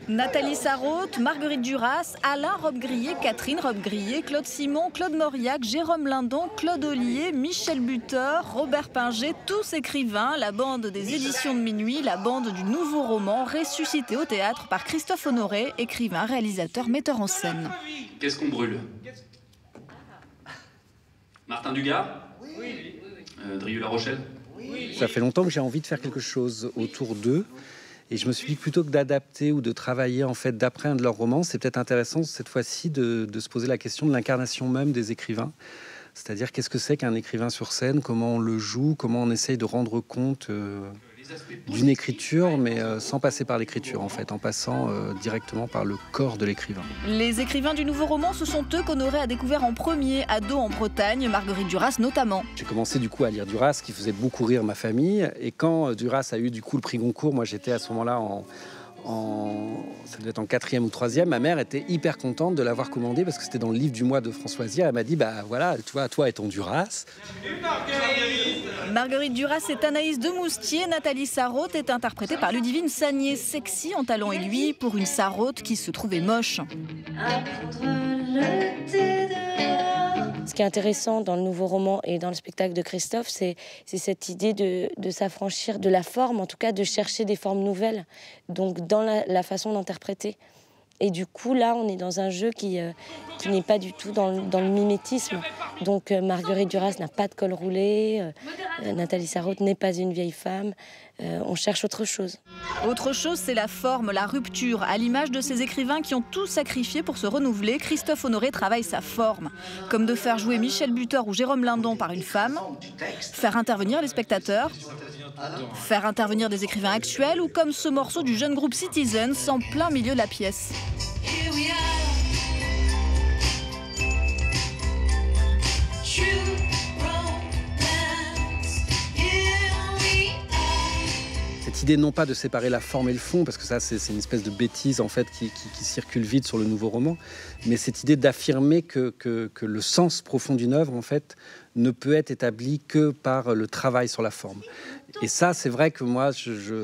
Nathalie Sarraute, Marguerite Duras, Alain Robbe-Grillet, Catherine Robbe-Grillet, Claude Simon, Claude Mauriac, Jérôme Lindon, Claude Ollier, Michel Butor, Robert Pinger, tous écrivains, la bande des éditions de minuit, la bande du nouveau roman, ressuscité au théâtre par Christophe Honoré, écrivain, réalisateur, metteur en scène. Qu'est-ce qu'on brûle? Martin Dugard? Oui. Drieux-La Rochelle? Oui. Ça fait longtemps que j'ai envie de faire quelque chose autour d'eux. Et je me suis dit, plutôt que d'adapter ou de travailler, en fait, d'après un de leurs romans, c'est peut-être intéressant cette fois-ci de se poser la question de l'incarnation même des écrivains. C'est-à-dire, qu'est-ce que c'est qu'un écrivain sur scène? Comment on le joue? Comment on essaye de rendre compte d'une écriture, mais sans passer par l'écriture, en fait, en passant directement par le corps de l'écrivain. Les écrivains du nouveau roman, ce sont eux qu'Honoré a découvert en premier, ado en Bretagne, Marguerite Duras notamment. J'ai commencé du coup à lire Duras, qui faisait beaucoup rire ma famille, et quand Duras a eu du coup le prix Goncourt, moi j'étais à ce moment-là ça devait être en 4e ou 3e, ma mère était hyper contente de l'avoir commandé parce que c'était dans le livre du mois de Françoisière. Elle m'a dit, bah voilà, toi et ton Duras. Marguerite Duras est Anaïs de Moustier, Nathalie Sarraute est interprétée par Ludivine Sagnier, sexy en talons aiguilles pour une Sarraute qui se trouvait moche. Ce qui est intéressant dans le nouveau roman et dans le spectacle de Christophe, c'est cette idée de s'affranchir de la forme, en tout cas de chercher des formes nouvelles, donc dans la façon d'interpréter. Et du coup, là, on est dans un jeu qui n'est pas du tout dans le mimétisme. Donc Marguerite Duras n'a pas de col roulé, Nathalie Sarraute n'est pas une vieille femme. On cherche autre chose. Autre chose, c'est la forme, la rupture. À l'image de ces écrivains qui ont tout sacrifié pour se renouveler, Christophe Honoré travaille sa forme. Comme de faire jouer Michel Butor ou Jérôme Lindon par une femme, faire intervenir les spectateurs, faire intervenir des écrivains actuels ou comme ce morceau du jeune groupe Citizens en plein milieu de la pièce. Cette idée non pas de séparer la forme et le fond, parce que ça c'est une espèce de bêtise en fait qui circule vite sur le nouveau roman, mais cette idée d'affirmer que le sens profond d'une œuvre en fait ne peut être établi que par le travail sur la forme. Et ça, c'est vrai que moi,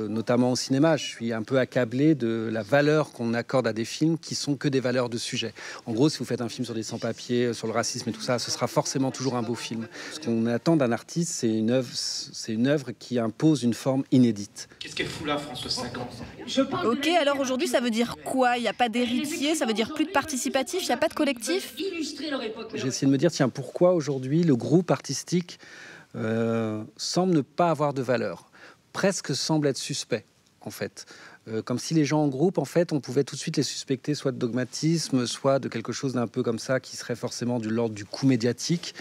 notamment au cinéma, je suis un peu accablé de la valeur qu'on accorde à des films qui sont que des valeurs de sujet. En gros, si vous faites un film sur des sans-papiers, sur le racisme et tout ça, ce sera forcément toujours un beau film. Ce qu'on attend d'un artiste, c'est une œuvre qui impose une forme inédite. Qu'est-ce qu'elle fout là, François 50? Ok, alors aujourd'hui, ça veut dire quoi? Il n'y a pas d'héritier, ça veut dire plus de participatif, il n'y a pas de collectif? J'ai essayé de me dire, tiens, pourquoi aujourd'hui le groupe artistique semble ne pas avoir de valeur, presque semble être suspect en fait, comme si les gens en groupe en fait on pouvait tout de suite les suspecter soit de dogmatisme, soit de quelque chose d'un peu comme ça qui serait forcément de l'ordre du coup médiatique,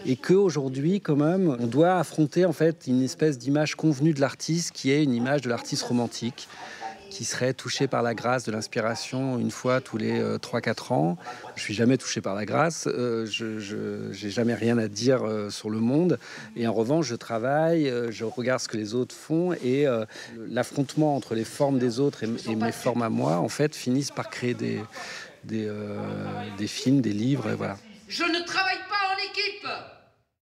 et qu'aujourd'hui quand même on doit affronter en fait une espèce d'image convenue de l'artiste qui est une image de l'artiste romantique qui serait touché par la grâce de l'inspiration une fois tous les 3-4 ans. Je suis jamais touché par la grâce, je n'ai jamais rien à dire sur le monde, et en revanche je travaille, je regarde ce que les autres font, et l'affrontement entre les formes des autres et mes formes à moi en fait finissent par créer des films, des livres, et voilà. Je ne travaille